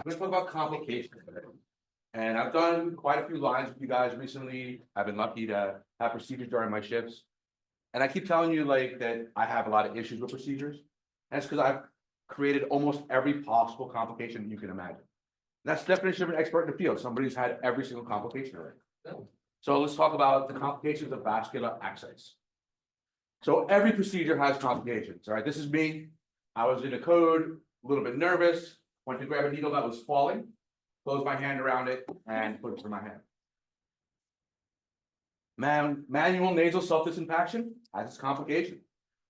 I'm going to talk about complications today. And I've done quite a few lines with you guys recently. I've been lucky to have procedures during my shifts. And I keep telling you like that I have a lot of issues with procedures. And it's because I've created almost every possible complication you can imagine. That's the definition of an expert in the field. Somebody who's had every single complication already. So let's talk about the complications of vascular access. So every procedure has complications. All right, this is me. I was in a code, a little bit nervous, went to grab a needle that was falling, closed my hand around it, and put it through my hand. Manual nasal self-disinfection has its complication.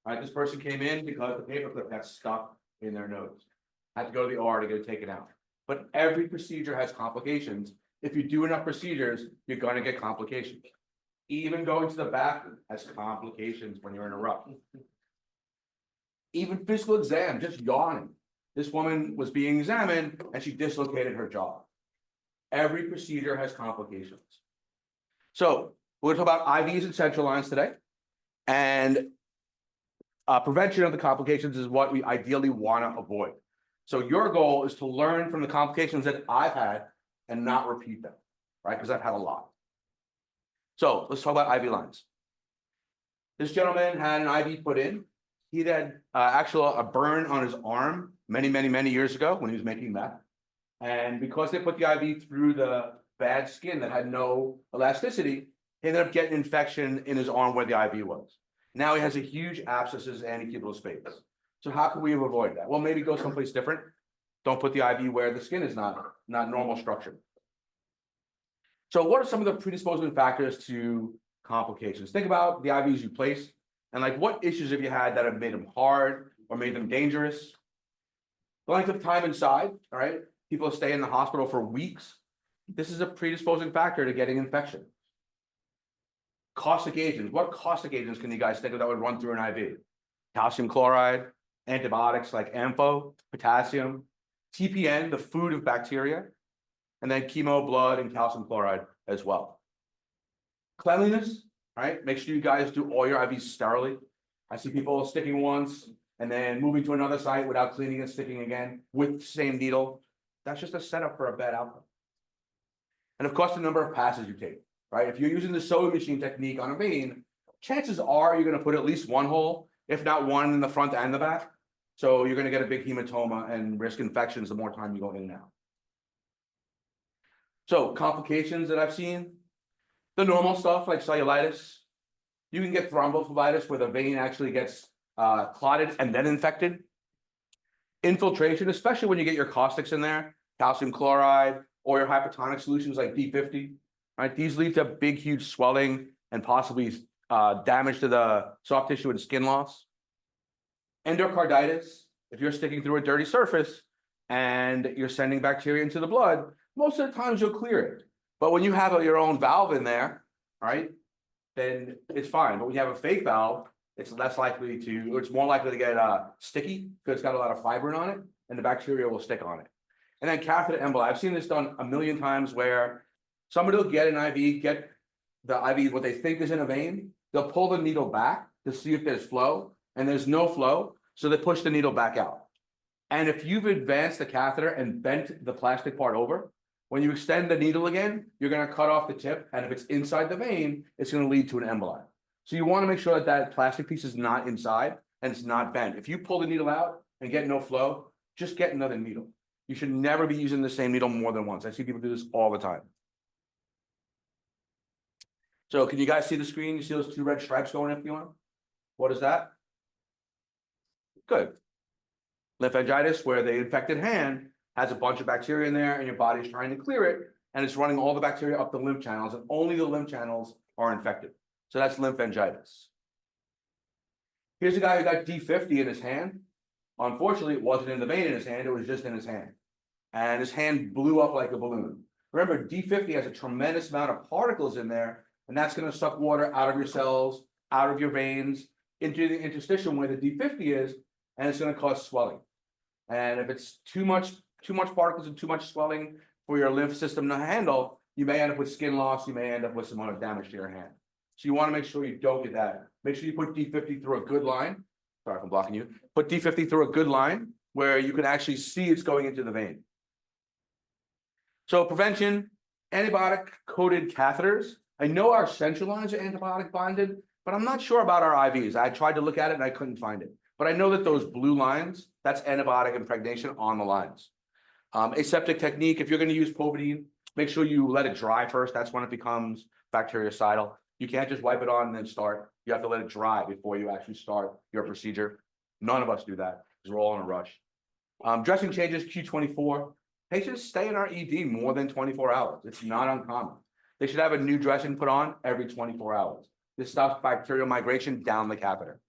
All right, this person came in because the paperclip got stuck in their nose. Had to go to the OR to get it taken out. But every procedure has complications. If you do enough procedures, you're going to get complications. Even going to the bathroom has complications when you're in a rush. Even physical exam, just yawning. This woman was being examined and she dislocated her jaw. Every procedure has complications. So we're going to talk about IVs and central lines today. And prevention of the complications is what we ideally want to avoid. So your goal is to learn from the complications that I've had and not repeat them, right? Because I've had a lot. So let's talk about IV lines. This gentleman had an IV put in. He had actually a burn on his arm many years ago when he was making meth. And because they put the IV through the bad skin that had no elasticity, he ended up getting infection in his arm where the IV was. Now he has a huge abscesses and incubable space. So how can we avoid that? Well, maybe go someplace different. Don't put the IV where the skin is not normal structure. So what are some of the predisposing factors to complications? Think about the IVs you place and like what issues have you had that have made them hard or made them dangerous? The length of time inside, all right? People stay in the hospital for weeks. This is a predisposing factor to getting infection. Caustic agents. What caustic agents can you guys think of that would run through an IV? Calcium chloride, antibiotics like ampho, potassium, TPN, the food of bacteria, and then chemo, blood, and calcium chloride as well. Cleanliness, right? Make sure you guys do all your IVs sterilely. I see people sticking once and then moving to another site without cleaning and sticking again with the same needle. That's just a setup for a bad outcome. And of course, the number of passes you take, right? If you're using the sewing machine technique on a vein, chances are you're going to put at least one hole, if not one in the front and the back. So you're going to get a big hematoma and risk infections the more time you go in and out. So complications that I've seen, the normal stuff like cellulitis. You can get thrombophlebitis where the vein actually gets clotted and then infected. Infiltration, especially when you get your caustics in there, calcium chloride, or your hypertonic solutions like D50, right? These lead to big, huge swelling and possibly damage to the soft tissue and skin loss. Endocarditis, if you're sticking through a dirty surface and you're sending bacteria into the blood, most of the times you'll clear it. But when you have your own valve in there, right, then it's fine. But when you have a fake valve, it's less likely to, or it's more likely to get sticky because it's got a lot of fibrin on it and the bacteria will stick on it. And then catheter emboli. I've seen this done a million times where somebody will get an IV, get the IV, what they think is in a vein. They'll pull the needle back to see if there's flow, and there's no flow. So they push the needle back out. And if you've advanced the catheter and bent the plastic part over, when you extend the needle again, you're going to cut off the tip. And if it's inside the vein, it's going to lead to an emboli. So you want to make sure that that plastic piece is not inside and it's not bent. If you pull the needle out and get no flow, just get another needle. You should never be using the same needle more than once. I see people do this all the time. So can you guys see the screen? You see those two red stripes going up the arm? What is that? Good. Lymphangitis, where the infected hand has a bunch of bacteria in there and your body's trying to clear it, and it's running all the bacteria up the lymph channels, and only the lymph channels are infected. So that's lymphangitis. Here's a guy who got D50 in his hand. Unfortunately, it wasn't in the vein in his hand, it was just in his hand. And his hand blew up like a balloon. Remember, D50 has a tremendous amount of particles in there, and that's going to suck water out of your cells, out of your veins, into the interstitium where the D50 is, and it's going to cause swelling. And if it's too much particles and too much swelling for your lymph system to handle, you may end up with skin loss, you may end up with some other damage to your hand. So you want to make sure you don't get that. Make sure you put D50 through a good line. Sorry if I'm blocking you. Put D50 through a good line where you can actually see it's going into the vein. So prevention, antibiotic-coated catheters. I know our central lines are antibiotic bonded, but I'm not sure about our IVs. I tried to look at it and I couldn't find it. But I know that those blue lines, that's antibiotic impregnation on the lines. Aseptic technique, if you're going to use povidone, make sure you let it dry first. That's when it becomes bactericidal. You can't just wipe it on and then start. You have to let it dry before you actually start your procedure. None of us do that because we're all in a rush. Dressing changes, Q24. Patients stay in our ED more than 24 hours. It's not uncommon. They should have a new dressing put on every 24 hours. This stops bacterial migration down the catheter.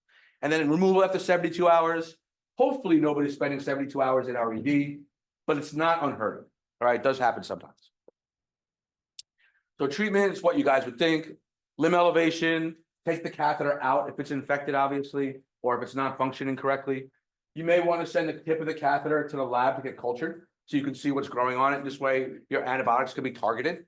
And then removal after 72 hours. Hopefully nobody's spending 72 hours in our ED, but it's not unheard of. All right, it does happen sometimes. So treatment is what you guys would think. Limb elevation, take the catheter out if it's infected, obviously, or if it's not functioning correctly. You may want to send the tip of the catheter to the lab to get cultured so you can see what's growing on it. This way, your antibiotics can be targeted.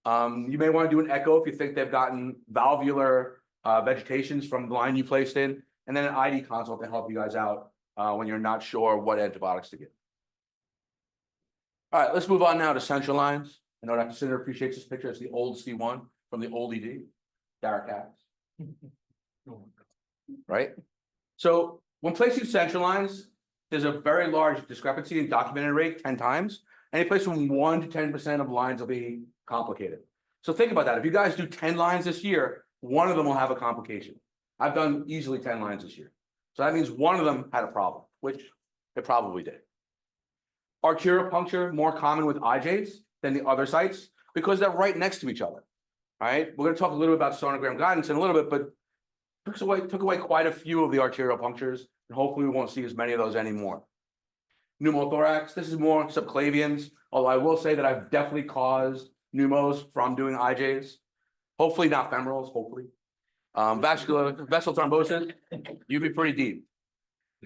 You may want to do an echo if you think they've gotten valvular vegetations from the line you placed in, and then an ID consult to help you guys out when you're not sure what antibiotics to give. All right, let's move on now to central lines. I know Dr. Cinder appreciates this picture. It's the old C1 from the old ED, Derek Katz. Right? So when placing central lines, there's a very large discrepancy in documented rate, 10 times. Any place from 1 to 10% of lines will be complicated. So think about that. If you guys do 10 lines this year, one of them will have a complication. I've done easily 10 lines this year. So that means one of them had a problem, which it probably did. Arterial puncture, more common with IJs than the other sites because they're right next to each other. All right, we're going to talk a little bit about sonogram guidance in a little bit, but took away quite a few of the arterial punctures, and hopefully we won't see as many of those anymore. Pneumothorax, this is more subclavians, although I will say that I've definitely caused pneumos from doing IJs. Hopefully not femorals, hopefully. Vascular, vessel thrombosis, you'd be pretty deep.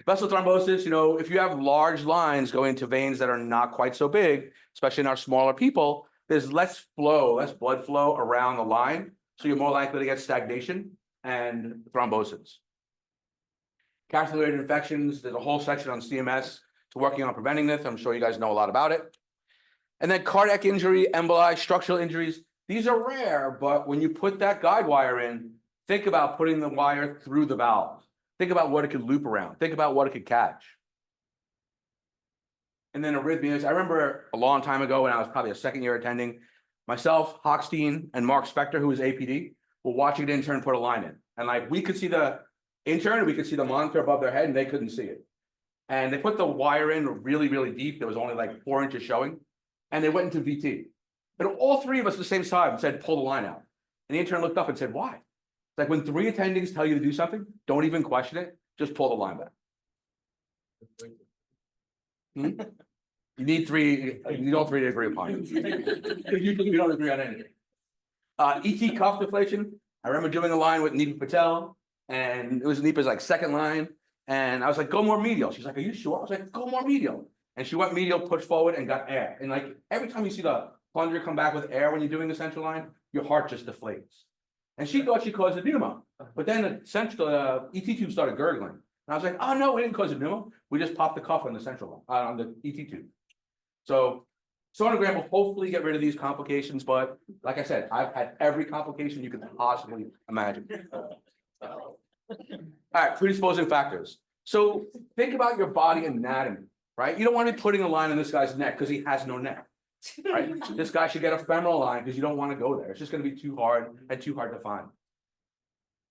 Vessel thrombosis, you know, if you have large lines going into veins that are not quite so big, especially in our smaller people, there's less flow, less blood flow around the line. So you're more likely to get stagnation and thrombosis. Capsulated infections, there's a whole section on CMS to working on preventing this. I'm sure you guys know a lot about it. And then cardiac injury, emboli, structural injuries. These are rare, but when you put that guide wire in, think about putting the wire through the valve. Think about what it could loop around. Think about what it could catch. And then arrhythmias. I remember a long time ago when I was probably a second year attending, myself, Hochstein, and Mark Spector, who was APD, were watching an intern put a line in. And like we could see the intern, we could see the monitor above their head, and they couldn't see it. And they put the wire in really, really deep. There was only like 4 inches showing. And they went into VT. And all 3 of us at the same time said, pull the line out. And the intern looked up and said, why? It's like when 3 attendings tell you to do something, don't even question it. Just pull the line back. You need 3, you need all 3 to agree upon it. Usually we don't agree on anything. ET cuff deflation. I remember doing a line with Nipa Patel, and it was Nipa's like second line. And I was like, go more medial. She's like, are you sure? I was like, go more medial. And she went medial, pushed forward, and got air. And like every time you see the plunger come back with air when you're doing the central line, your heart just deflates. And she thought she caused a pneumo. But then the central ET tube started gurgling. And I was like, oh no, we didn't cause a pneumo. We just popped the cuff on the central line, on the ET tube. So sonogram will hopefully get rid of these complications, but like I said, I've had every complication you could possibly imagine. All right, predisposing factors. So think about your body anatomy, right? You don't want to be putting a line on this guy's neck because he has no neck, right? This guy should get a femoral line because you don't want to go there. It's just going to be too hard and too hard to find.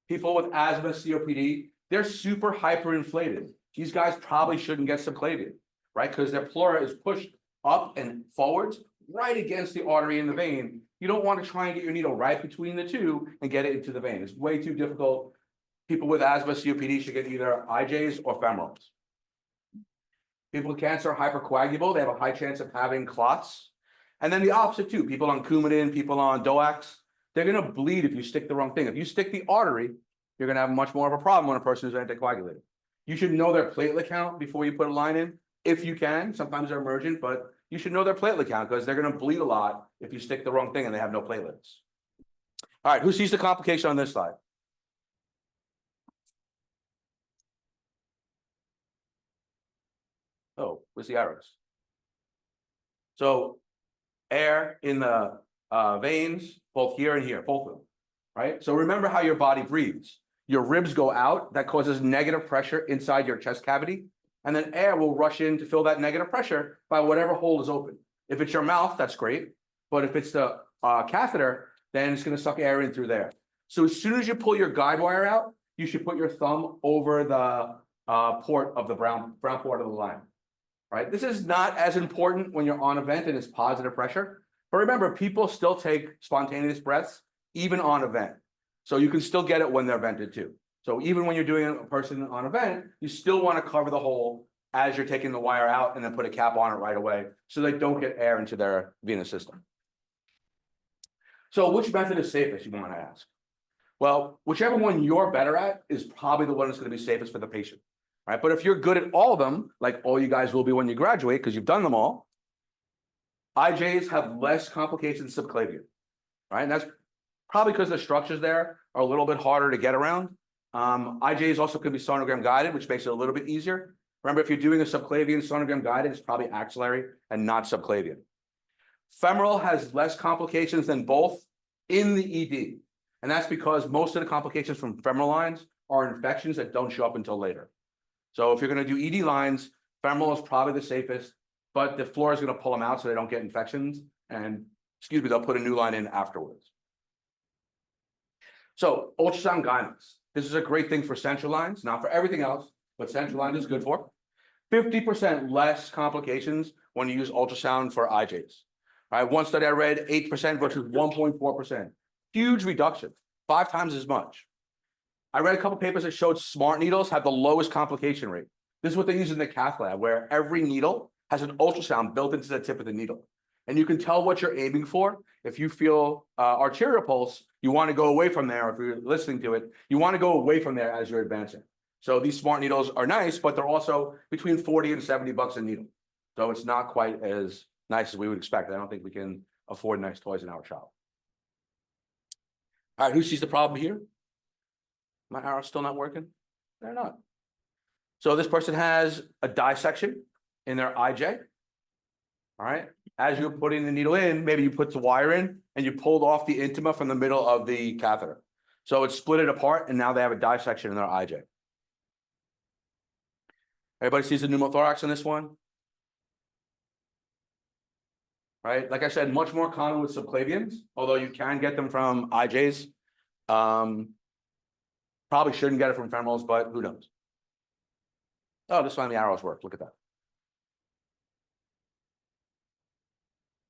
People with asthma, COPD, they're super hyperinflated. These guys probably shouldn't get subclavian, right? Because their pleura is pushed up and forwards right against the artery in the vein. You don't want to try and get your needle right between the two and get it into the vein. It's way too difficult. People with asthma, COPD should get either IJs or femorals. People with cancer are hypercoagulable. They have a high chance of having clots. And then the opposite too. People on Coumadin, people on DOACs, they're going to bleed if you stick the wrong thing. If you stick the artery, you're going to have much more of a problem when a person is anticoagulated. You should know their platelet count before you put a line in, if you can. Sometimes they're emergent, but you should know their platelet count because they're going to bleed a lot if you stick the wrong thing and they have no platelets. All right, who sees the complication on this slide? Oh, where's the arrows? So air in the veins, both here and here, both of them, right? So remember how your body breathes. Your ribs go out, that causes negative pressure inside your chest cavity, and then air will rush in to fill that negative pressure by whatever hole is open. If it's your mouth, that's great, but if it's the catheter, then it's going to suck air in through there. So as soon as you pull your guide wire out, you should put your thumb over the port of the brown port of the line, right? This is not as important when you're on a vent and it's positive pressure, but remember, people still take spontaneous breaths even on a vent. So you can still get it when they're vented too. So even when you're doing a person on a vent, you still want to cover the hole as you're taking the wire out and then put a cap on it right away so they don't get air into their venous system. So which method is safest, you want to ask? Well, whichever one you're better at is probably the one that's going to be safest for the patient, right? But if you're good at all of them, like all you guys will be when you graduate because you've done them all, IJs have less complications than subclavian, right? And that's probably because the structures there are a little bit harder to get around. IJs also could be sonogram guided, which makes it a little bit easier. Remember, if you're doing a subclavian sonogram guided, it's probably axillary and not subclavian. Femoral has less complications than both in the ED. And that's because most of the complications from femoral lines are infections that don't show up until later. So if you're going to do ED lines, femoral is probably the safest, but the floor is going to pull them out so they don't get infections. And, excuse me, they'll put a new line in afterwards. So ultrasound guidance. This is a great thing for central lines, not for everything else, but central lines is good for. 50% less complications when you use ultrasound for IJs. All right, one study I read, 8% versus 1.4%. Huge reduction, 5 times as much. I read a couple papers that showed smart needles have the lowest complication rate. This is what they use in the cath lab, where every needle has an ultrasound built into the tip of the needle. And you can tell what you're aiming for. If you feel arterial pulse, you want to go away from there. If you're listening to it, you want to go away from there as you're advancing. So these smart needles are nice, but they're also between 40 and 70 bucks a needle. So it's not quite as nice as we would expect. I don't think we can afford nice toys in our shop. All right, who sees the problem here? My arrow's still not working? They're not. So this person has a dissection in their IJ. All right, as you're putting the needle in, maybe you put the wire in and you pulled off the intima from the middle of the catheter. So it's split it apart and now they have a dissection in their IJ. Everybody sees the pneumothorax in this one? Right, like I said, much more common with subclavians, although you can get them from IJs. Probably shouldn't get it from femorals, but who knows? Oh, this time the arrows work. Look at that.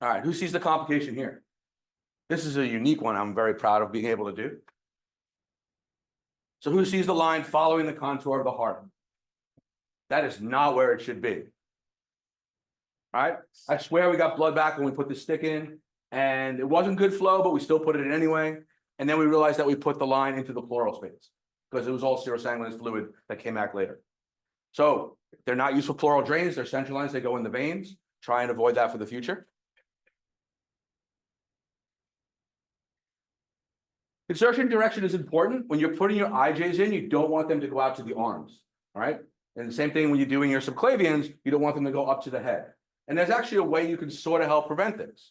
All right, who sees the complication here? This is a unique one I'm very proud of being able to do. So who sees the line following the contour of the heart? That is not where it should be. All right, I swear we got blood back when we put the stick in, and it wasn't good flow, but we still put it in anyway. And then we realized that we put the line into the pleural space because it was all serosanguinous fluid that came back later. So they're not used for pleural drains, they're central lines, they go in the veins. Try and avoid that for the future. Insertion direction is important. When you're putting your IJs in, you don't want them to go out to the arms, all right? And the same thing when you're doing your subclavians, you don't want them to go up to the head. And there's actually a way you can sort of help prevent this.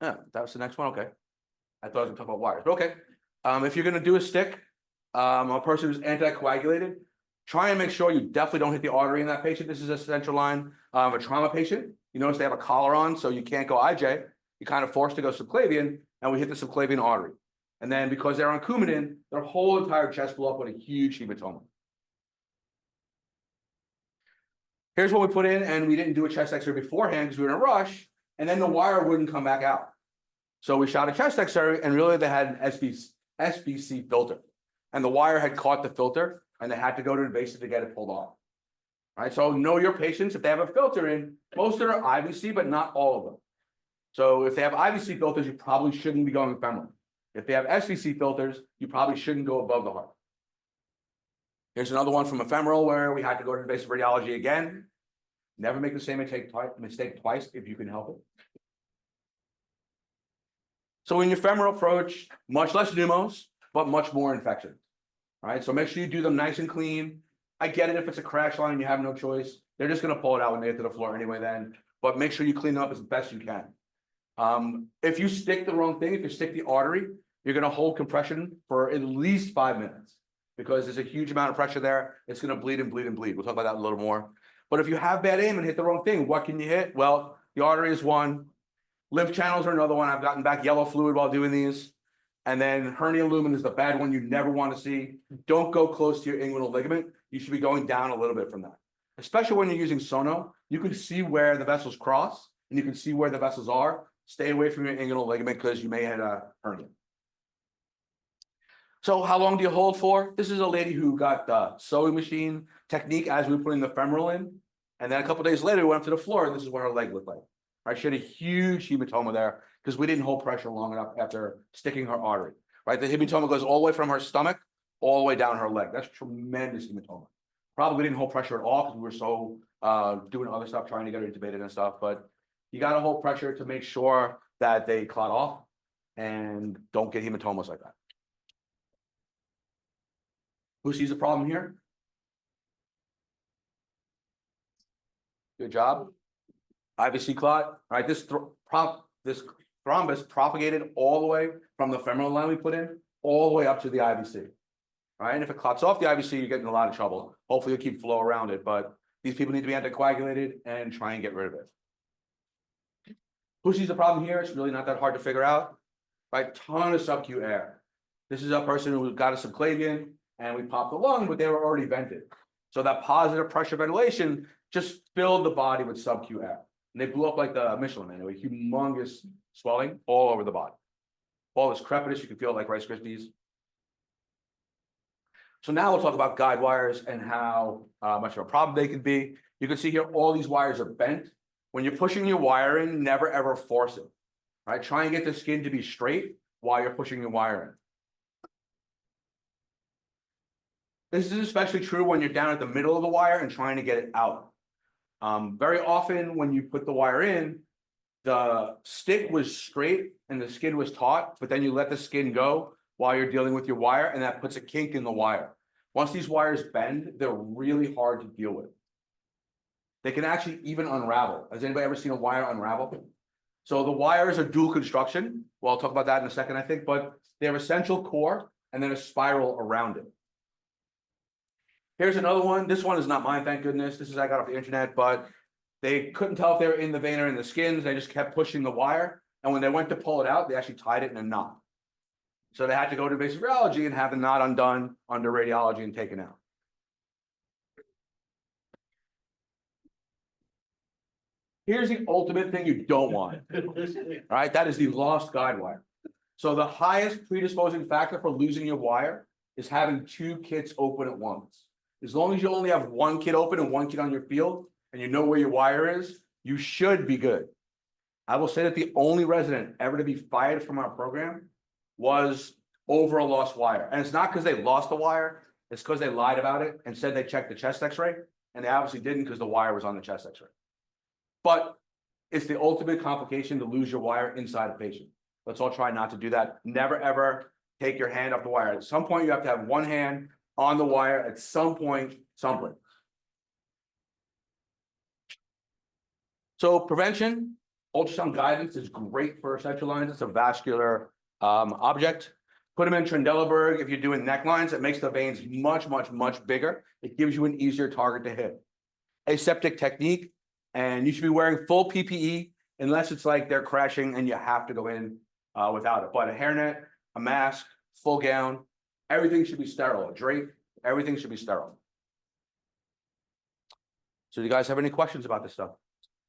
Yeah, that was the next one, okay. I thought I was gonna talk about wires, but okay. If you're gonna do a stick, a person who's anticoagulated, try and make sure you definitely don't hit the artery in that patient. This is a central line of a trauma patient. You notice they have a collar on, so you can't go IJ. You're kind of forced to go subclavian, and we hit the subclavian artery. And then because they're on Coumadin, their whole entire chest blew up with a huge hematoma. Here's what we put in, and we didn't do a chest X-ray beforehand because we were in a rush, and then the wire wouldn't come back out. So we shot a chest X-ray, and really they had an SVC filter, and the wire had caught the filter, and they had to go to invasive to get it pulled off. All right, so know your patients. If they have a filter in, most of them are IVC, but not all of them. So if they have IVC filters, you probably shouldn't be going femoral. If they have SVC filters, you probably shouldn't go above the heart. Here's another one from a femoral where we had to go to invasive radiology again. Never make the same mistake twice if you can help it. So in your femoral approach, much less pneumos, but much more infections. All right, so make sure you do them nice and clean. I get it if it's a crash line and you have no choice. They're just going to pull it out when they get to the floor anyway then. but make sure you clean them up as best you can. If you stick the wrong thing, if you stick the artery, you're gonna hold compression for at least 5 minutes because there's a huge amount of pressure there. It's gonna bleed and bleed and bleed. We'll talk about that a little more. But if you have bad aim and hit the wrong thing, what can you hit? Well, the artery is one. Lymph channels are another one. I've gotten back yellow fluid while doing these. And then hernia lumen is the bad one you never want to see. Don't go close to your inguinal ligament. You should be going down a little bit from that. Especially when you're using sono, you can see where the vessels cross and you can see where the vessels are. Stay away from your inguinal ligament because you may hit a hernia. So how long do you hold for? This is a lady who got the sewing machine technique as we were putting the femoral in. And then a couple of days later, we went up to the floor and this is what her leg looked like. Right, she had a huge hematoma there because we didn't hold pressure long enough after sticking her artery. Right, the hematoma goes all the way from her stomach all the way down her leg. That's tremendous hematoma. Probably didn't hold pressure at all because we were so doing other stuff, trying to get her intubated and stuff. But you got to hold pressure to make sure that they clot off and don't get hematomas like that. Who sees a problem here? Good job. IVC clot, right? This thrombus propagated all the way from the femoral line we put in, all the way up to the IVC, right? And if it clots off the IVC, you're getting in a lot of trouble. Hopefully you'll keep flow around it, but these people need to be anticoagulated and try and get rid of it. Who sees the problem here? It's really not that hard to figure out, right? Ton of sub-Q air. This is a person who got a subclavian and we popped the lung, but they were already vented. So that positive pressure ventilation just filled the body with sub-Q air. And they blew up like the Michelin Man. They were humongous swelling all over the body. All this crepitus, you can feel it like Rice Krispies. So now we'll talk about guide wires and how much of a problem they can be. You can see here, all these wires are bent. When you're pushing your wire in, never ever force it, right? Try and get the skin to be straight while you're pushing your wire in. This is especially true when you're down at the middle of the wire and trying to get it out. Very often when you put the wire in, the stick was straight and the skin was taut, but then you let the skin go while you're dealing with your wire and that puts a kink in the wire. Once these wires bend, they're really hard to deal with. They can actually even unravel. Has anybody ever seen a wire unravel? So the wires are dual construction. Well, I'll talk about that in a second, I think, but they have a central core and then a spiral around it. Here's another one. This one is not mine, thank goodness. This is I got off the internet, but they couldn't tell if they were in the vein or in the skins. They just kept pushing the wire. And when they went to pull it out, they actually tied it in a knot. So they had to go to basic radiology and have the knot undone under radiology and taken out. Here's the ultimate thing you don't want. All right, that is the lost guide wire. So the highest predisposing factor for losing your wire is having two kits open at once. As long as you only have one kit open and one kit on your field, and you know where your wire is, you should be good. I will say that the only resident ever to be fired from our program was over a lost wire. And it's not because they lost the wire, it's because they lied about it and said they checked the chest x-ray, and they obviously didn't because the wire was on the chest x-ray. But it's the ultimate complication to lose your wire inside a patient. Let's all try not to do that. Never, ever take your hand off the wire. At some point, you have to have one hand on the wire at some point, somewhere. So prevention, ultrasound guidance is great for essential lines. It's a vascular object. Put them in Trendelenburg. If you're doing necklines, it makes the veins much, much, much bigger. It gives you an easier target to hit. Aseptic technique, and you should be wearing full PPE unless it's like they're crashing and you have to go in without it. But a hairnet, a mask, full gown, everything should be sterile. A drape, everything should be sterile. So do you guys have any questions about this stuff?